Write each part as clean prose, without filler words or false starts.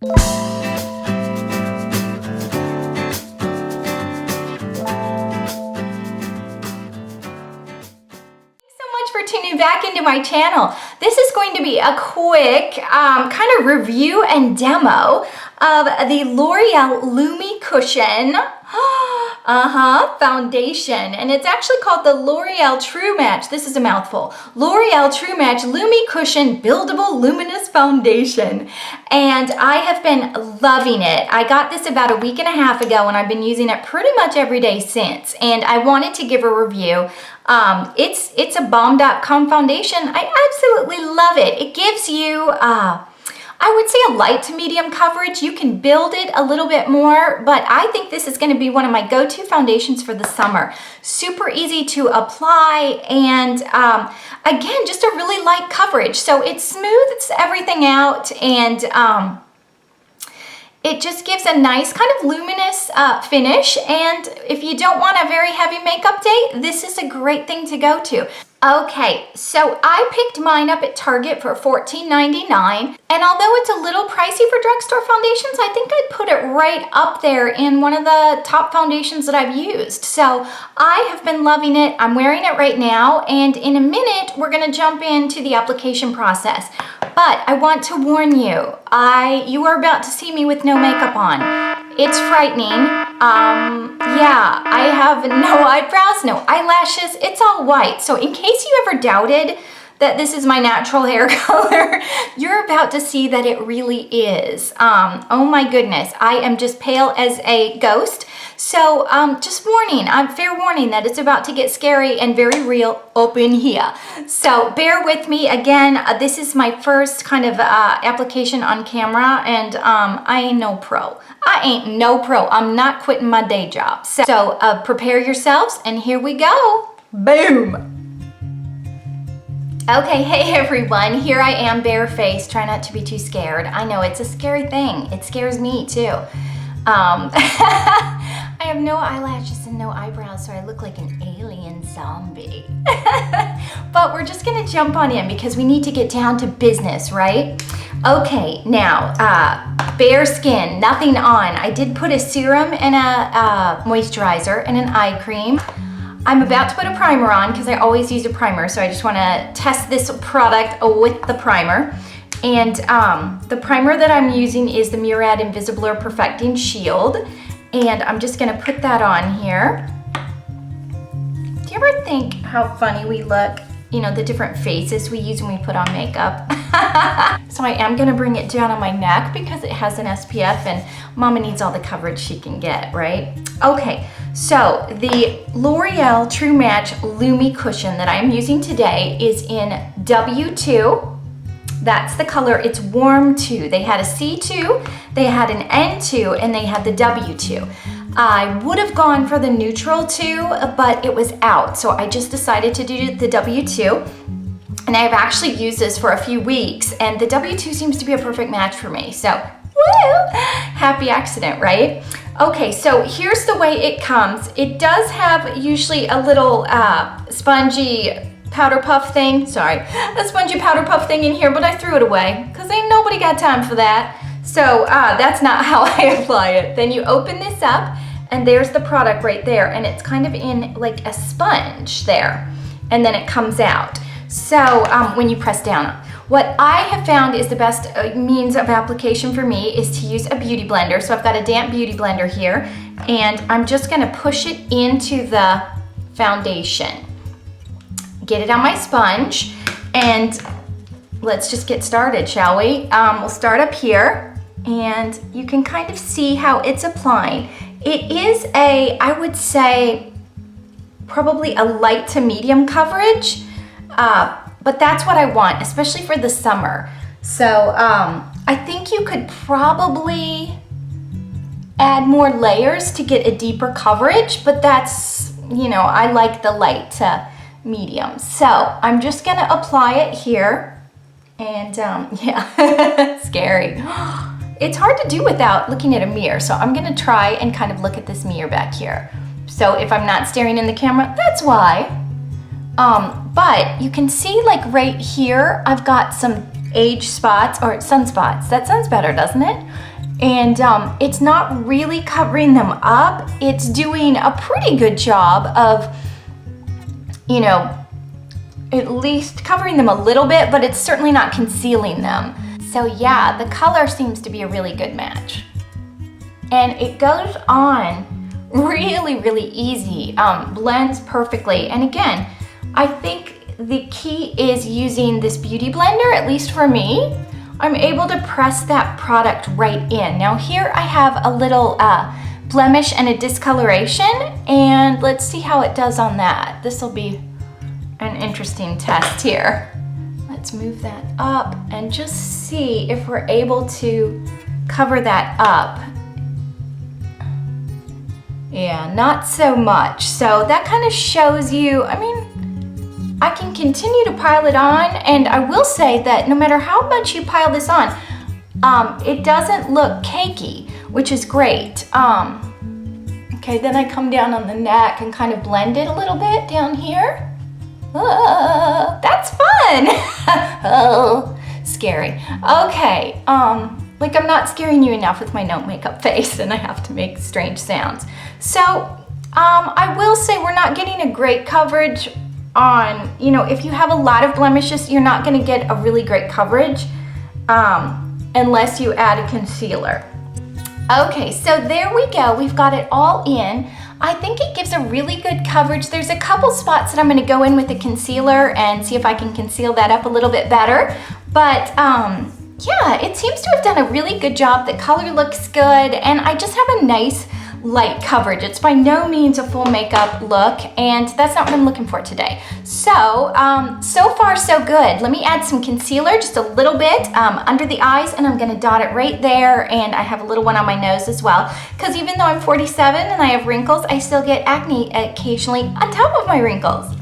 For tuning back into my channel. This is going to be a quick kind of review and demo of the L'Oreal Lumi Cushion foundation, and it's actually called the L'Oreal True Match. This is a mouthful. L'Oreal True Match Lumi Cushion Buildable Luminous Foundation, and I have been loving it. I got this about a week and a half ago, and I've been using it pretty much every day since, and I wanted to give a review. It's a Bonne.com foundation. I absolutely love it. It gives you I would say a light to medium coverage. You can build it a little bit more, but I think this is going to be one of my go-to foundations for the summer. Super easy to apply, and again, just a really light coverage. So it smooths everything out, and it just gives a nice kind of luminous finish. And if you don't want a very heavy makeup day, this is a great thing to go to. Okay, so I picked mine up at Target for $14.99, and although it's a little pricey for drugstore foundations, I think I'd put it right up there in one of the top foundations that I've used. So I have been loving it. I'm wearing it right now, and in a minute we're gonna jump into the application process. But I want to warn you, you are about to see me with no makeup on. It's frightening. Yeah, I have no eyebrows, no eyelashes. It's all white. So in case you ever doubted that this is my natural hair color, you're about to see that it really is. Oh my goodness, I am just pale as a ghost. So just warning, fair warning that it's about to get scary and very real up in here. So bear with me. Again, this is my first kind of application on camera, and I ain't no pro. I'm not quitting my day job. So prepare yourselves, and here we go. Boom. Okay, hey everyone, here I am barefaced. Try not to be too scared. I know it's a scary thing. It scares me too. I have no eyelashes and no eyebrows, so I look like an alien zombie. But we're just gonna jump on in because we need to get down to business, right? Okay, now, bare skin, nothing on. I did put a serum and a moisturizer and an eye cream. I'm about to put a primer on because I always use a primer, so I just want to test this product with the primer. And the primer that I'm using is the Murad Invisiblur Perfecting Shield, and I'm just going to put that on here. Do you ever think how funny we look? You know, the different faces we use when we put on makeup. So I am going to bring it down on my neck because it has an SPF, and Mama needs all the coverage she can get, right? Okay, so the L'Oreal True Match Lumi Cushion that I'm using today is in W2. That's the color. It's warm 2. They had a C2, they had an N2, and they had the W2. I would have gone for the neutral 2, but it was out, so I just decided to do the W2. And I've actually used this for a few weeks, and the W2 seems to be a perfect match for me. So, woo! Happy accident, right? Okay, so here's the way it comes. It does have usually a little spongy powder puff thing. Sorry, a spongy powder puff thing in here, but I threw it away because ain't nobody got time for that. So that's not how I apply it. Then you open this up, and there's the product right there, and it's kind of in like a sponge there, and then it comes out. So when you press down, what I have found is the best means of application for me is to use a beauty blender. So I've got a damp beauty blender here, and I'm just gonna push it into the foundation. Get it on my sponge, and let's just get started, shall we? We'll start up here, and you can kind of see how it's applying. It is I would say, probably a light to medium coverage, but that's what I want, especially for the summer. So I think you could probably add more layers to get a deeper coverage, but that's, you know, I like the light to medium. So I'm just gonna apply it here, and yeah, scary. It's hard to do without looking at a mirror, so I'm gonna try and kind of look at this mirror back here. So if I'm not staring in the camera, that's why. But you can see, like right here, I've got some age spots or sunspots. That sounds better, doesn't it? And it's not really covering them up. It's doing a pretty good job of, you know, at least covering them a little bit, but it's certainly not concealing them. So yeah, the color seems to be a really good match. And it goes on really, really easy, blends perfectly. And again, I think the key is using this beauty blender, at least for me. I'm able to press that product right in. Now here I have a little blemish and a discoloration, and let's see how it does on that. This will be an interesting test here. Let's move that up and just see if we're able to cover that up. Yeah, not so much. So that kind of shows you, I mean, I can continue to pile it on, and I will say that no matter how much you pile this on, it doesn't look cakey, which is great. Okay, then I come down on the neck and kind of blend it a little bit down here. That's fun. Oh, scary. Okay, like I'm not scaring you enough with my no makeup face, and I have to make strange sounds. So I will say we're not getting a great coverage on, you know, if you have a lot of blemishes, you're not going to get a really great coverage unless you add a concealer. Okay, so there we go. We've got it all in. I think it gives a really good coverage. There's a couple spots that I'm going to go in with the concealer and see if I can conceal that up a little bit better. But yeah, it seems to have done a really good job. The color looks good, and I just have a nice light coverage. It's by no means a full makeup look, and that's not what I'm looking for today. So, so far so good. Let me add some concealer, just a little bit under the eyes, and I'm gonna dot it right there, and I have a little one on my nose as well, because even though I'm 47 and I have wrinkles, I still get acne occasionally on top of my wrinkles.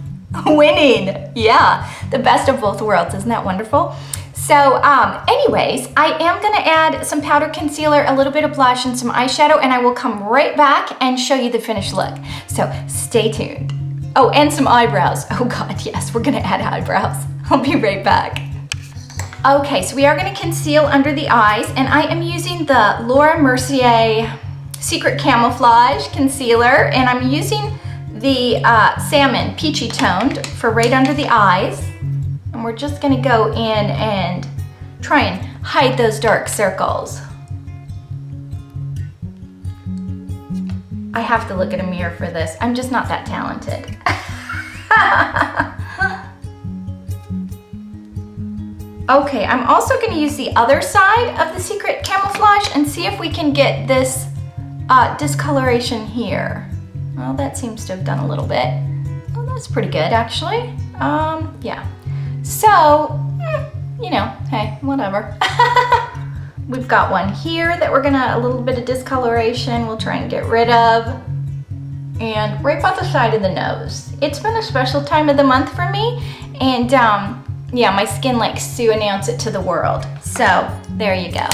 Winning, yeah, the best of both worlds. Isn't that wonderful? So anyways, I am gonna add some powder concealer, a little bit of blush, and some eyeshadow, and I will come right back and show you the finished look. So stay tuned. Oh, and some eyebrows. Oh God, yes, we're gonna add eyebrows. I'll be right back. Okay, so we are gonna conceal under the eyes, and I am using the Mercier Secret Camouflage Concealer, and I'm using the Salmon Peachy Toned for right under the eyes. And we're just gonna go in and try and hide those dark circles. I have to look at a mirror for this. I'm just not that talented. Okay, I'm also gonna use the other side of the Secret Camouflage and see if we can get this discoloration here. Well, that seems to have done a little bit. Oh, that's pretty good, actually. Yeah. So, you know, hey, whatever. We've got one here that we're gonna, a little bit of discoloration we'll try and get rid of. And right by the side of the nose. It's been a special time of the month for me, and yeah, my skin likes to announce it to the world. So, there you go.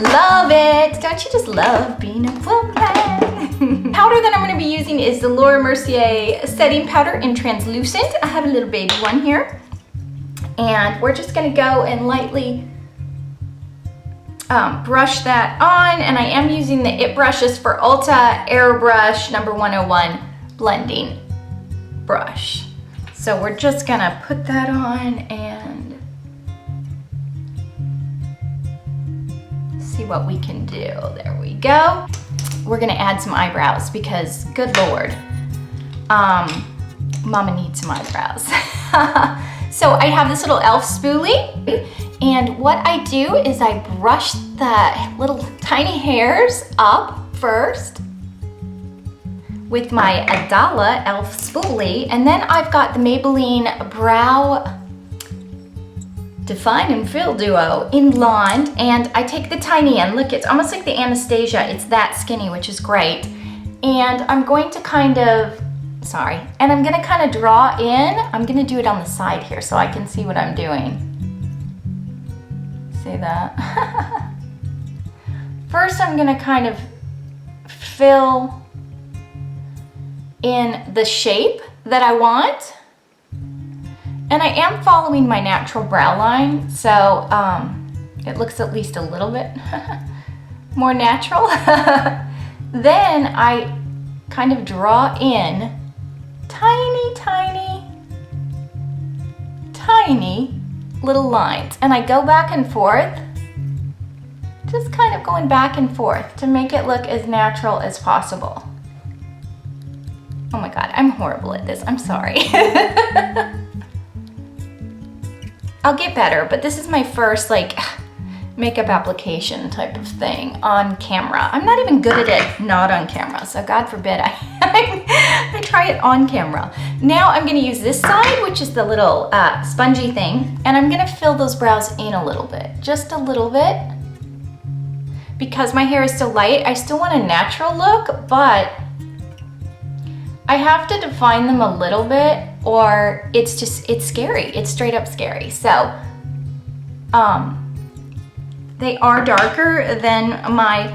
Love it! Don't you just love being a woman? Powder that I'm going to be using is the Mercier setting powder in translucent. I have a little baby one here, and we're just going to go and lightly brush that on. And I am using the IT brushes for Ulta Airbrush number 101 blending brush. So we're just going to put that on and see what we can do. There we go. We're gonna add some eyebrows because, good Lord, Mama needs some eyebrows. So I have this little E.L.F. spoolie, and what I do is I brush the little tiny hairs up first with my Adala E.L.F. spoolie, and then I've got the Maybelline Brow Define and Fill Duo in blonde, and I take the tiny end. Look, it's almost like the Anastasia. It's that skinny, which is great. And I'm going to kind of, and I'm gonna kind of draw in. I'm gonna do it on the side here so I can see what I'm doing. See that? First, I'm gonna kind of fill in the shape that I want. And I am following my natural brow line, so it looks at least a little bit more natural. Then I kind of draw in tiny, tiny, tiny little lines. And I go back and forth, just kind of going back and forth to make it look as natural as possible. Oh my God, I'm horrible at this, I'm sorry. I'll get better, but this is my first like makeup application type of thing on camera. I'm not even good at it not on camera, so God forbid I try it on camera. Now I'm gonna use this side, which is the little spongy thing, and I'm gonna fill those brows in a little bit, just a little bit. Because my hair is still light, I still want a natural look, but I have to define them a little bit or it's scary. It's straight up scary. So, they are darker than my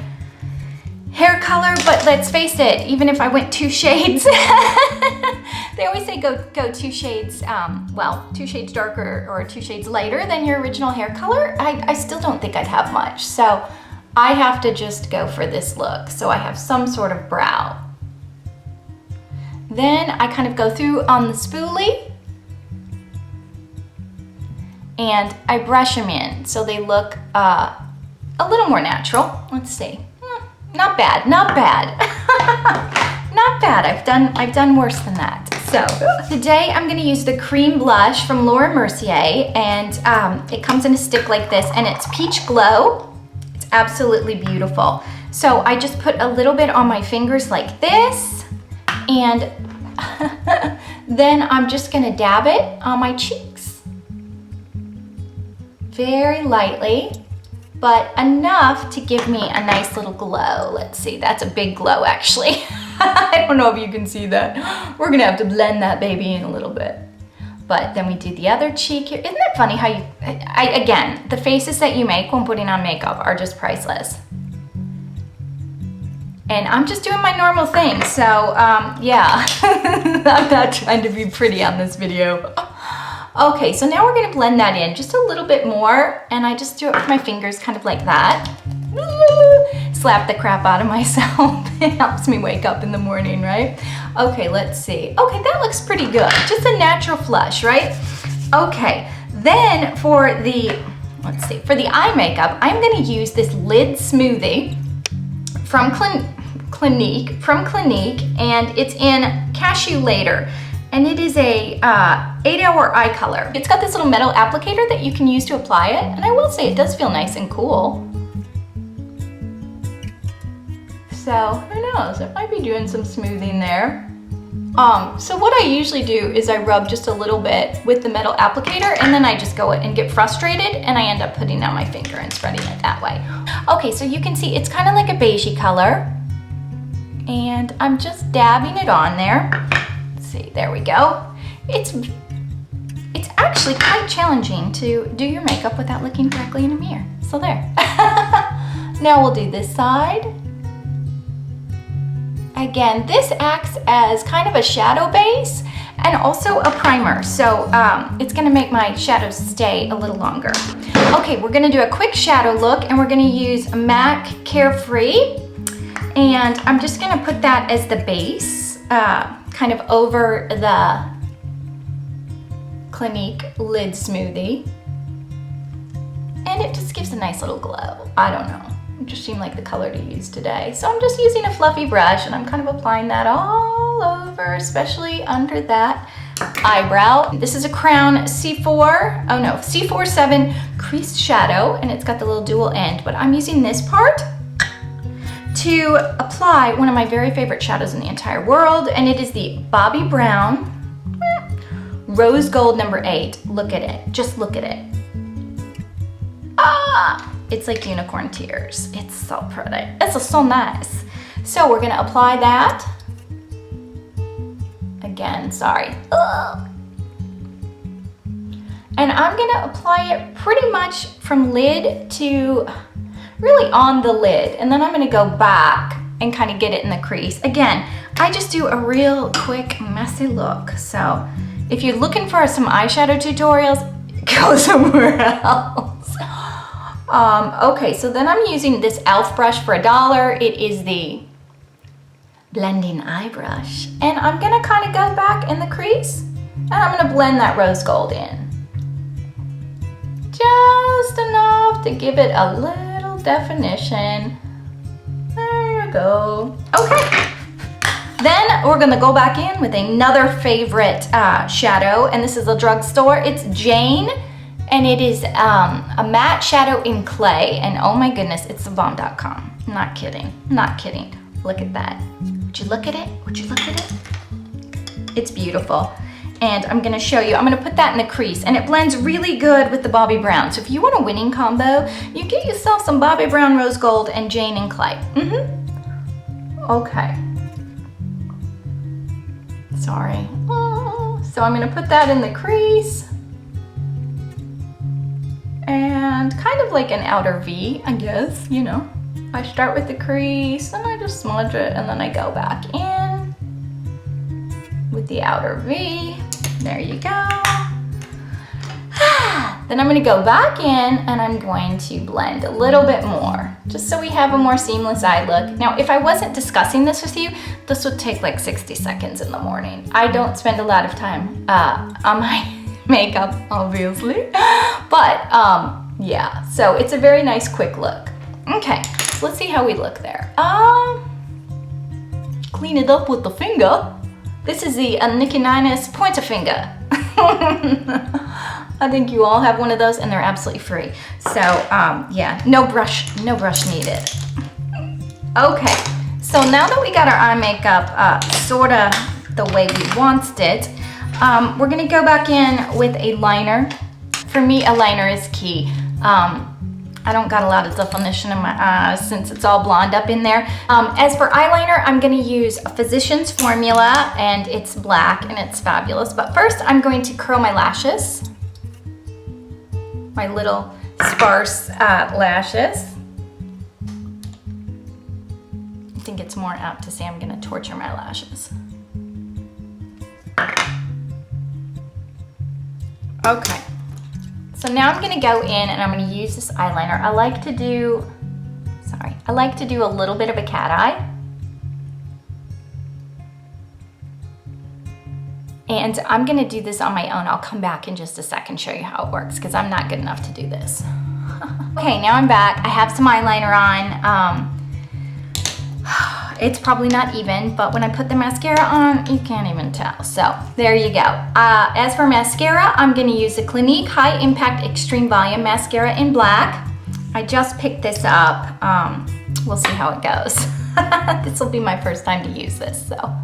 hair color, but let's face it, even if I went 2 shades, they always say go 2 shades, 2 shades darker or 2 shades lighter than your original hair color. I still don't think I'd have much. So I have to just go for this look. So I have some sort of brow. Then I kind of go through on the spoolie and I brush them in so they look a little more natural. Let's see. Not bad, not bad. Not bad. I've done worse than that. So today I'm gonna use the cream blush from Mercier, and it comes in a stick like this, and it's Peach Glow. It's absolutely beautiful. So I just put a little bit on my fingers like this, and then I'm just gonna dab it on my cheeks. Very lightly, but enough to give me a nice little glow. Let's see, that's a big glow actually. I don't know if you can see that. We're gonna have to blend that baby in a little bit. But then we do the other cheek here. Isn't it funny how you, again, the faces that you make when putting on makeup are just priceless. And I'm just doing my normal thing, so yeah. I'm not trying to be pretty on this video. Okay, so now we're gonna blend that in just a little bit more, and I just do it with my fingers kind of like that. Slap the crap out of myself. It helps me wake up in the morning, right? Okay, let's see. Okay, that looks pretty good. Just a natural flush, right? Okay, then for the, let's see, for the eye makeup, I'm gonna use this lid smoothie from Clinique, and it's in Cashew Later. And it is a 8-hour eye color. It's got this little metal applicator that you can use to apply it, and I will say it does feel nice and cool. So who knows, I might be doing some smoothing there. So what I usually do is I rub just a little bit with the metal applicator, and then I just go and get frustrated, and I end up putting it on my finger and spreading it that way. Okay, so you can see it's kind of like a beigey color, and I'm just dabbing it on there. Let's see, there we go. It's actually quite challenging to do your makeup without looking directly in a mirror. So there. Now we'll do this side. Again, this acts as kind of a shadow base and also a primer. So it's gonna make my shadows stay a little longer. Okay, we're gonna do a quick shadow look, and we're gonna use MAC Carefree. And I'm just gonna put that as the base, kind of over the Clinique lid smoothie. And it just gives a nice little glow. I don't know. It just seemed like the color to use today. So I'm just using a fluffy brush, and I'm kind of applying that all over, especially under that eyebrow. This is a Crown C47 Crease Shadow, and it's got the little dual end, but I'm using this part to apply one of my very favorite shadows in the entire world, and it is the Bobbi Brown Rose Gold number 8. Look at it, just look at it. Ah! It's like unicorn tears. It's so pretty. It's so nice. So we're gonna apply that. Again, sorry. Ugh. And I'm gonna apply it pretty much from lid to really on the lid. And then I'm gonna go back and kind of get it in the crease. Again, I just do a real quick, messy look. So If you're looking for some eyeshadow tutorials, go somewhere else. Okay, so then I'm using this E.L.F. brush for $1. It is the blending eye brush. And I'm gonna kind of go back in the crease and I'm gonna blend that rose gold in. Just enough to give it a little definition. There you go. Okay. Then we're gonna go back in with another favorite shadow, and this is a drugstore. It's Jane, and it is a matte shadow in clay, and oh my goodness, it's thebomb.com. Not kidding, not kidding. Look at that. Would you look at it? Would you look at it? It's beautiful. And I'm gonna show you, I'm gonna put that in the crease, and it blends really good with the Bobbi Brown. So if you want a winning combo, you get yourself some Bobbi Brown Rose Gold and Jane in clay. Okay. Sorry. So I'm gonna put that in the crease. And kind of like an outer V, I guess, you know. I start with the crease and I just smudge it and then I go back in with the outer V. There you go. Then I'm gonna go back in and I'm going to blend a little bit more, just so we have a more seamless eye look. Now, if I wasn't discussing this with you, this would take like 60 seconds in the morning. I don't spend a lot of time on my makeup, obviously, but yeah, so it's a very nice quick look. Okay, so let's see how we look there. Clean it up with the finger. This is the Nicki Minaj pointer finger. I think you all have one of those and they're absolutely free. So yeah, no brush needed. Okay, so now that we got our eye makeup sorta the way we wanted it, we're gonna go back in with a liner. For me, a liner is key. I don't got a lot of definition in my eyes since it's all blonde up in there. As for eyeliner, I'm gonna use a Physicians Formula, and it's black and it's fabulous. But first, I'm going to curl my lashes. My little sparse lashes. I think it's more apt to say I'm gonna torture my lashes. Okay. So now I'm gonna go in and I'm gonna use this eyeliner. I like to do a little bit of a cat eye. And I'm gonna do this on my own. I'll come back in just a second, show you how it works, because I'm not good enough to do this. Okay, now I'm back. I have some eyeliner on. It's probably not even, but when I put the mascara on, you can't even tell. So there you go. As for mascara, I'm gonna use the Clinique High Impact Extreme Volume Mascara in black. I just picked this up. We'll see how it goes. This will be my first time to use this, so.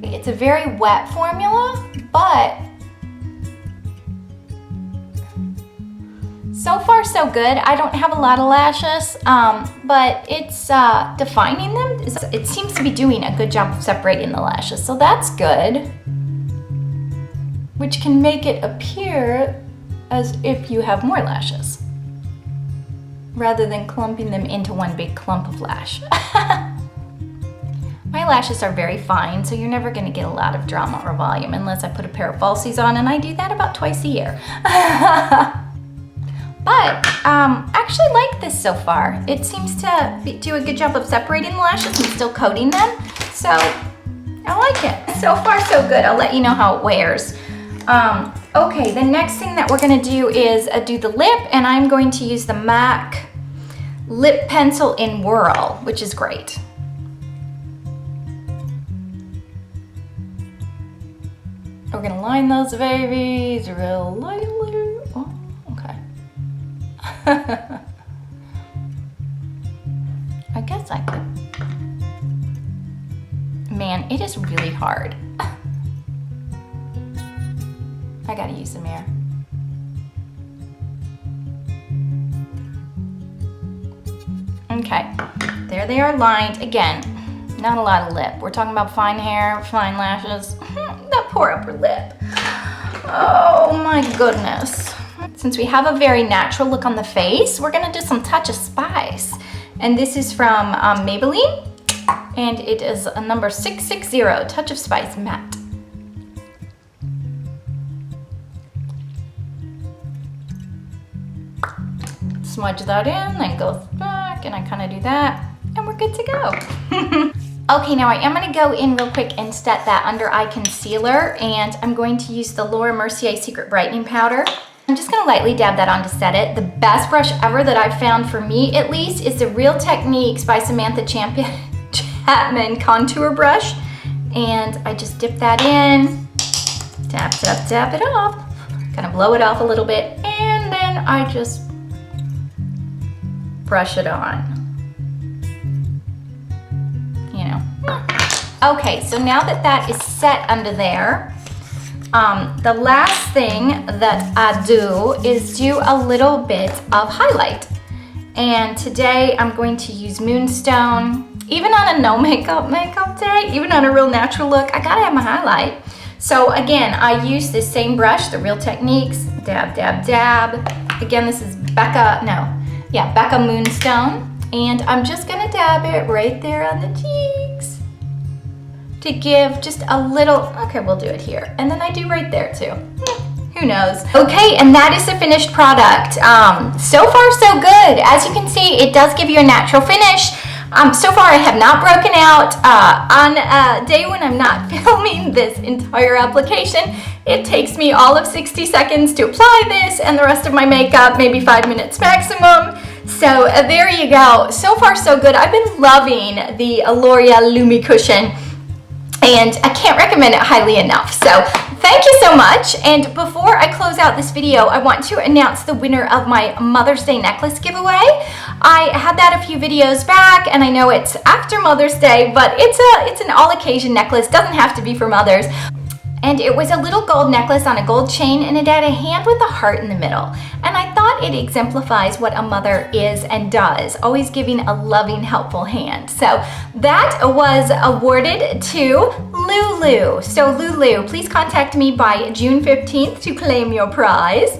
It's a very wet formula, but so far so good. I don't have a lot of lashes, but it's defining them. It seems to be doing a good job of separating the lashes, so that's good. Which can make it appear as if you have more lashes, rather than clumping them into one big clump of lash. My lashes are very fine, so you're never gonna get a lot of drama or volume unless I put a pair of falsies on, and I do that about twice a year. But I actually like this so far. It seems to do a good job of separating the lashes and still coating them. So I like it. So far so good. I'll let you know how it wears. Okay, the next thing that we're gonna do is do the lip, and I'm going to use the MAC lip pencil in Whirl, which is great. We're gonna line those babies real lightly. Oh, okay. I guess I could. Man, it is really hard. I gotta use the mirror. Okay, there they are lined. Again, not a lot of lip. We're talking about fine hair, fine lashes. That poor upper lip. Oh my goodness. Since we have a very natural look on the face, we're gonna do some touch of spice. And this is from Maybelline. And it is a number 660, Touch of Spice Matte. Smudge that in, then go back, and I kind of do that, and we're good to go. Okay, now I am gonna go in real quick and set that under eye concealer, and I'm going to use the Mercier Secret Brightening Powder. I'm just gonna lightly dab that on to set it. The best brush ever that I've found, for me at least, is the Real Techniques by Samantha Chapman contour brush. And I just dip that in, dab it off, kind of blow it off a little bit, and then I just brush it on. You know. Okay, so now that that is set under there, the last thing that I do is do a little bit of highlight. And today I'm going to use Moonstone. Even on a no makeup day, even on a real natural look, I gotta have my highlight. So again, I use this same brush, the Real Techniques, dab, dab, dab. Again, this is Becca Moonstone. And I'm just gonna dab it right there on the cheeks to give just a little, okay, we'll do it here. And then I do right there too. Who knows? Okay, and that is the finished product. So far, so good. As you can see, it does give you a natural finish. So far, I have not broken out. On a day when I'm not filming this entire application, it takes me all of 60 seconds to apply this, and the rest of my makeup, maybe 5 minutes maximum. So there you go. So far, so good. I've been loving the L'Oreal Lumi cushion, and I can't recommend it highly enough. So thank you so much. And before I close out this video, I want to announce the winner of my Mother's Day necklace giveaway. I had that a few videos back, and I know it's after Mother's Day, but it's an all-occasion necklace. Doesn't have to be for mothers. And it was a little gold necklace on a gold chain, and it had a hand with a heart in the middle. And I thought it exemplifies what a mother is and does, always giving a loving, helpful hand. So that was awarded to Lulu. So Lulu, please contact me by June 15th to claim your prize.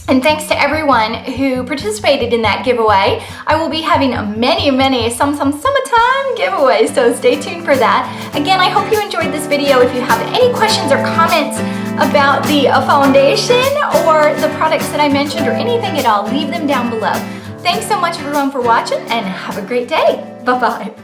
And thanks to everyone who participated in that giveaway. I will be having many some summertime giveaways, so stay tuned for that. Again, I hope you enjoyed this video. If you have any questions or comments about the foundation or the products that I mentioned or anything at all, leave them down below. Thanks so much everyone for watching, and have a great day. Bye-bye.